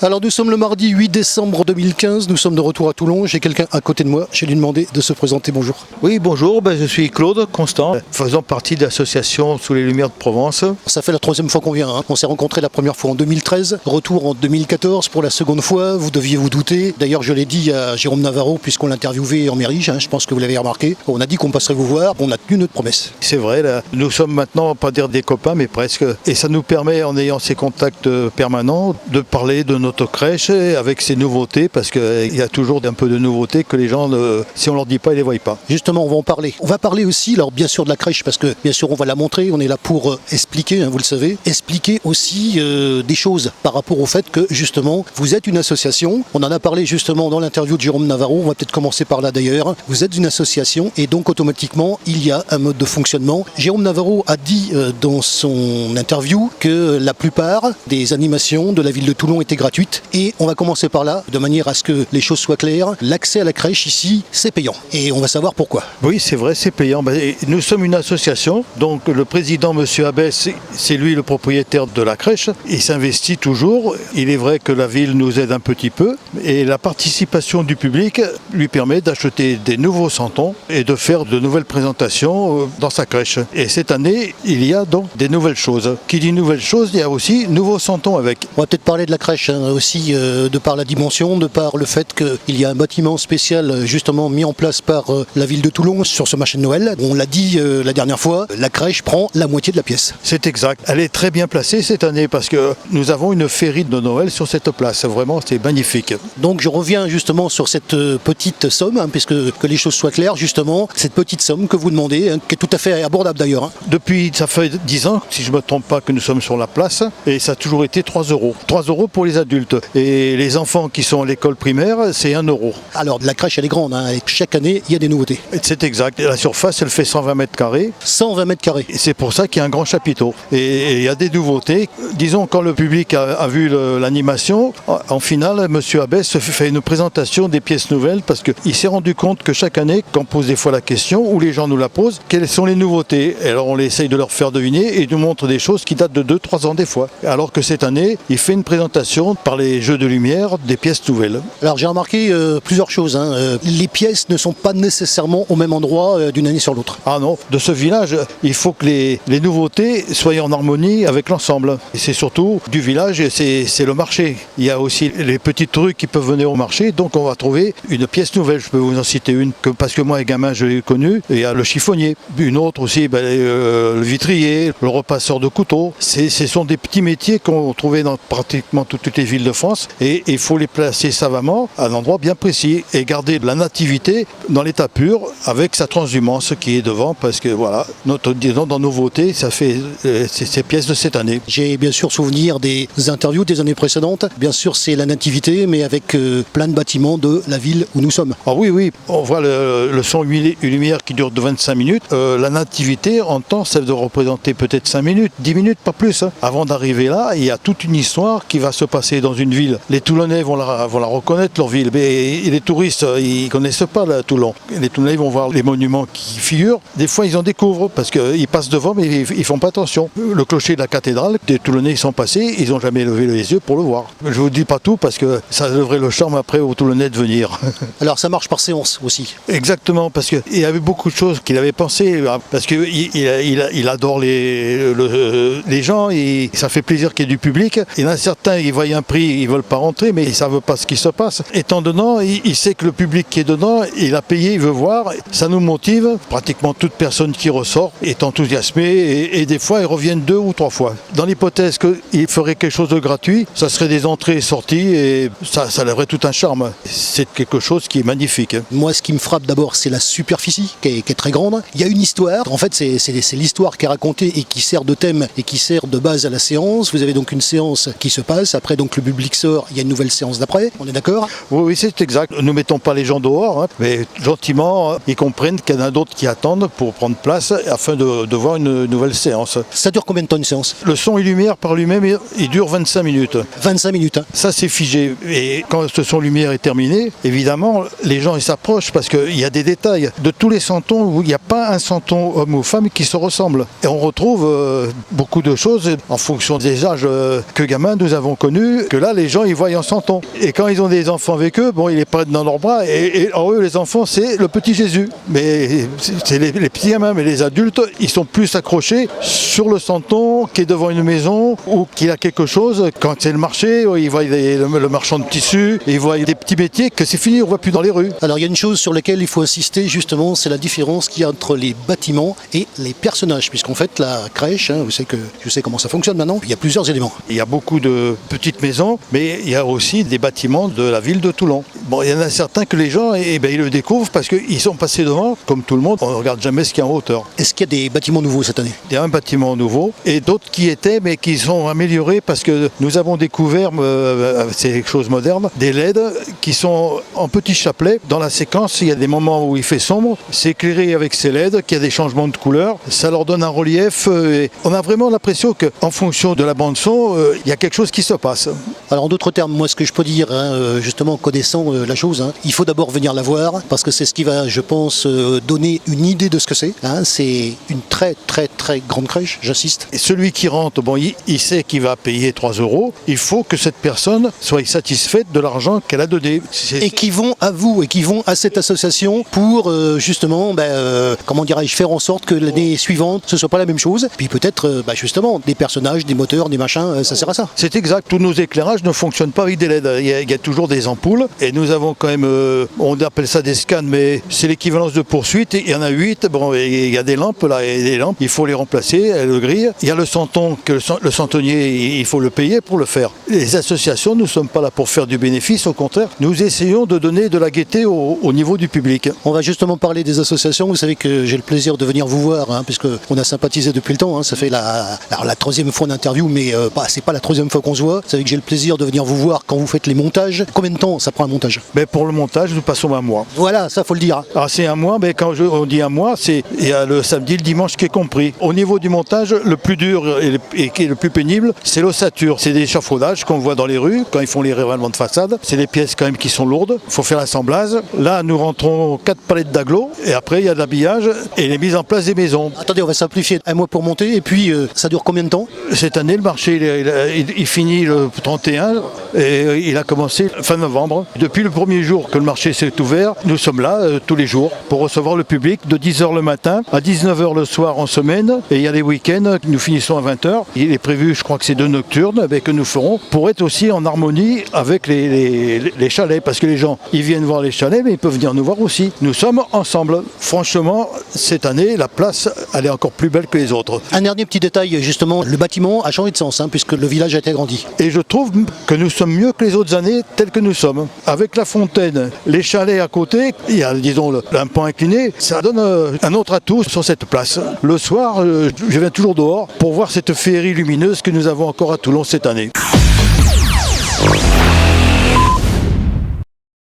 Alors nous sommes le mardi 8 décembre 2015, nous sommes de retour à Toulon, j'ai quelqu'un à côté de moi, je vais lui demander de se présenter, bonjour. Oui, bonjour, je suis Claude Constant, faisant partie de l'association Sous les Lumières de Provence. Ça fait la troisième fois qu'on vient, hein. On s'est rencontrés la première fois en 2013, retour en 2014 pour la seconde fois, vous deviez vous douter. D'ailleurs je l'ai dit à Jérôme Navarro puisqu'on l'a interviewé en mairie, hein, je pense que vous l'avez remarqué. On a dit qu'on passerait vous voir, on a tenu notre promesse. C'est vrai, là, nous sommes maintenant, pas dire des copains, mais presque. Et ça nous permet, en ayant ces contacts permanents, de parler de notre crèche avec ses nouveautés, parce qu'il y a toujours un peu de nouveautés que les gens, si on leur dit pas, ils les voient pas. Justement, on va en parler. On va parler aussi, alors bien sûr de la crèche, parce que bien sûr on va la montrer, on est là pour expliquer, hein, vous le savez, expliquer aussi des choses par rapport au fait que justement, vous êtes une association. On en a parlé justement dans l'interview de Jérôme Navarro, on va peut-être commencer par là d'ailleurs. Vous êtes une association et donc automatiquement, il y a un mode de fonctionnement. Jérôme Navarro a dit dans son interview que la plupart des animations de la ville de Toulon étaient gratuites. Et on va commencer par là, de manière à ce que les choses soient claires. L'accès à la crèche ici, c'est payant. Et on va savoir pourquoi. Oui, c'est vrai, c'est payant. Nous sommes une association, donc le président, M. Abbès, c'est lui le propriétaire de la crèche. Il s'investit toujours. Il est vrai que la ville nous aide un petit peu. Et la participation du public lui permet d'acheter des nouveaux santons et de faire de nouvelles présentations dans sa crèche. Et cette année, il y a donc des nouvelles choses. Qui dit nouvelles choses, il y a aussi nouveaux santons avec. On va peut-être parler de la crèche hein, aussi, de par la dimension, de par le fait qu'il y a un bâtiment spécial justement mis en place par la ville de Toulon sur ce marché de Noël. On l'a dit la dernière fois, la crèche prend la moitié de la pièce. C'est exact. Elle est très bien placée cette année parce que nous avons une féerie de Noël sur cette place. Vraiment, c'est magnifique. Donc je reviens justement sur cette petite somme, hein, puisque que les choses soient claires, justement, cette petite somme que vous demandez, hein, qui est tout à fait abordable d'ailleurs. Hein. Depuis, ça fait 10 ans, si je ne me trompe pas, que nous sommes sur la place, et ça a toujours été 3 euros. 3 euros pour les adultes. Et les enfants qui sont à l'école primaire, c'est 1 euro. Alors la crèche, elle est grande, hein, et chaque année, il y a des nouveautés. C'est exact. La surface, elle fait 120 mètres carrés. 120 mètres carrés. Et c'est pour ça qu'il y a un grand chapiteau. Et il y a des nouveautés. Disons, quand le public a vu l'animation, en finale, M. Abbès fait une présentation des pièces nouvelles parce qu'il s'est rendu compte que chaque année, quand on pose des fois la question, ou les gens nous la posent, quelles sont les nouveautés. Et alors on essaye de leur faire deviner et nous montre des choses qui datent de 2-3 ans des fois. Alors que cette année, il fait une présentation par les jeux de lumière des pièces nouvelles. Alors j'ai remarqué plusieurs choses. Hein. Les pièces ne sont pas nécessairement au même endroit d'une année sur l'autre. Ah non, de ce village, il faut que les nouveautés soient en harmonie avec l'ensemble. Et c'est surtout du village, c'est le marché. Il y a aussi les petites rues qui peuvent venir au marché, donc on va trouver une pièce nouvelle. Je peux vous en citer une, parce que moi, gamin, je l'ai connu. Il y a le chiffonnier. Une autre aussi, le vitrier, le repasseur de couteaux. Ce sont des petits métiers qu'on trouvait dans pratiquement toutes les villes de France. Et il faut les placer savamment à un endroit bien précis et garder la nativité dans l'état pur avec sa transhumance qui est devant, parce que voilà, disons, dans nouveauté, ça fait ces pièces de cette année. J'ai bien sûr souvenir des interviews des années précédentes. Bien sûr, c'est la nativité, mais avec plein de bâtiments de la ville où nous sommes. Ah oui, on voit le son lumière qui dure de 25 minutes. La nativité, en temps, ça doit représenter peut-être 5 minutes, 10 minutes, pas plus. Hein. Avant d'arriver là, il y a toute une histoire qui va se passer dans une ville. Les Toulonnais vont la reconnaître, leur ville. Mais les touristes, ils ne connaissent pas Toulon. Les Toulonnais vont voir les monuments qui figurent. Des fois, ils en découvrent parce qu'ils passent devant, mais ils ne font pas attention. Le clocher de la cathédrale, des Toulonnais sont passés, ils n'ont jamais levé les yeux pour le voir. Je ne vous dis pas tout parce que ça devrait le charme après aux Toulonnais de venir. Alors ça marche par séance aussi. Exactement, parce qu'il y avait beaucoup de choses qu'il avait pensé, parce qu'il adore les gens, et ça fait plaisir qu'il y ait du public. Il y en a certains, ils voient un prix, ils ne veulent pas rentrer, mais ils ne savent pas ce qui se passe. Étant dedans, il sait que le public qui est dedans, il a payé, il veut voir. Ça nous motive. Pratiquement toute personne qui ressort est enthousiasmée, et des fois, ils reviennent 2 ou 3 fois. Dans l'hypothèse qu'il ferait quelque chose de gratuit, ça serait des entrées et sorties, et ça lèverait tout un charme. C'est quelque chose qui est magnifique. Moi, ce qui me frappe d'abord, c'est la superficie qui est très grande. Il y a une histoire. En fait, c'est l'histoire qui est racontée et qui sert de thème et qui sert de base à la séance. Vous avez donc une séance qui se passe. Après, donc le public sort. Il y a une nouvelle séance d'après. On est d'accord ? Oui, c'est exact. Nous ne mettons pas les gens dehors, hein, mais gentiment, ils comprennent qu'il y en a d'autres qui attendent pour prendre place afin de voir une nouvelle séance. Ça dure combien de temps une séance ? Le son et lumière par lui-même, il dure 25 minutes. 25 minutes. Hein. Ça, c'est figé. Et quand ce son lumière est terminé, évidemment, les gens ils s'approchent parce qu'il y a des détails. De tous les santons, où il n'y a pas un santon homme ou femme qui se ressemble. Et on retrouve beaucoup de choses en fonction des âges que gamins nous avons connus que là, les gens, ils voient en Santon. Et quand ils ont des enfants avec eux, bon, ils les prennent dans leurs bras. Et alors eux, les enfants, c'est le petit Jésus. Mais c'est les petits gamins, mais les adultes, ils sont plus accrochés sur le Santon qui est devant une maison ou qui a quelque chose. Quand c'est le marché, ils voient le marchand de tissus, ils voient des petits métiers que c'est fini, on ne voit plus dans les rues. Alors il y a une chose sur laquelle il faut insister justement, c'est la différence qu'il y a entre les bâtiments et les personnages. Puisqu'en fait, la crèche, vous savez que je sais comment ça fonctionne maintenant, il y a plusieurs éléments. Il y a beaucoup de petites maisons, mais il y a aussi des bâtiments de la ville de Toulon. Bon, il y en a certains que les gens, ils le découvrent parce qu'ils sont passés devant, comme tout le monde, on ne regarde jamais ce qu'il y a en hauteur. Est-ce qu'il y a des bâtiments nouveaux cette année? Il y a un bâtiment nouveau et d'autres qui étaient, mais qui sont améliorés parce que nous avons découvert, c'est des choses modernes, des LED qui sont en petits chapelets. Dans la séquence, il y a des moments où il fait sombre, c'est éclairé avec ces LED, qu'il y a des changements de couleur, ça leur donne un relief. Et on a vraiment l'impression qu'en fonction de la bande son, il y a quelque chose qui se passe. Alors en d'autres termes, moi ce que je peux dire, justement connaissant la chose, il faut d'abord venir la voir parce que c'est ce qui va, je pense, donner une idée de ce que c'est. C'est une très très très grande crèche, j'insiste. Et celui qui rentre, bon, il sait qu'il va payer 3 €. Il faut que cette personne soit satisfaite de l'argent qu'elle a donné. Et qui vont à vous, et qui vont à cette association pour justement, comment dirais-je, faire en sorte que l'année suivante, ce ne soit pas la même chose. Puis peut-être, justement, des personnages, des moteurs, des machins, ça sert à ça. C'est exact, tous nos éclairages ne fonctionnent pas avec des LED. Il y a toujours des ampoules et nous avons quand même, on appelle ça des scans, mais c'est l'équivalence de poursuite. Il y en a 8, bon, et il y a des lampes là, et des lampes, il faut les remplacer, elles le grillent. Il y a le santon, que le santonnier, il faut le payer pour le faire. Les associations, nous ne sommes pas là pour faire du bénéfice, au contraire, nous essayons de donner de la gaieté au niveau du public. On va justement parler des associations. Vous savez que j'ai le plaisir de venir vous voir, puisqu'on a sympathisé depuis le temps. Ça fait la 3e fois d'interview, mais c'est pas la 3e fois qu'on se voit. Vous savez que j'ai le plaisir de venir vous voir quand vous faites les montages. Combien de temps ça prend un montage? Pour le montage, nous passons un mois. Voilà, ça faut le dire. Alors c'est un mois, mais quand on dit un mois, il y a le samedi, le dimanche qui est compris. Au niveau du montage, le plus dur et qui est le plus pénible, c'est l'ossature. C'est des échafaudages qu'on voit dans les rues quand ils font les révalements de façade. C'est des pièces quand même qui sont lourdes. Il faut faire l'assemblage. Là, nous rentrons 4 palettes d'agglos et après il y a de l'habillage et les mises en place des maisons. Attendez, on va simplifier. Un mois pour monter et puis ça dure combien de temps? Cette année, le marché il finit le 31 et il a commencé fin novembre. Depuis le premier jour que le marché s'est ouvert, nous sommes là tous les jours pour recevoir le public de 10h le matin à 19h le soir en semaine. Et il y a les week-ends, nous finissons à 20h. Il est prévu, je crois que c'est 2 nocturnes que nous ferons pour être aussi en harmonie avec les chalets. Parce que les gens, ils viennent voir les chalets, mais ils peuvent venir nous voir aussi. Nous sommes ensemble. Franchement, cette année, la place, elle est encore plus belle que les autres. Un dernier petit détail, justement, le bâtiment a changé de sens, puisque le village a été agrandi. Et je trouve que nous sommes mieux que les autres années, tels que nous sommes. Avec la fontaine, les chalets à côté, il y a, disons, un pont incliné, ça donne un autre atout sur cette place. Le soir, je viens toujours dehors pour voir cette féerie lumineuse que nous avons encore à Toulon cette année.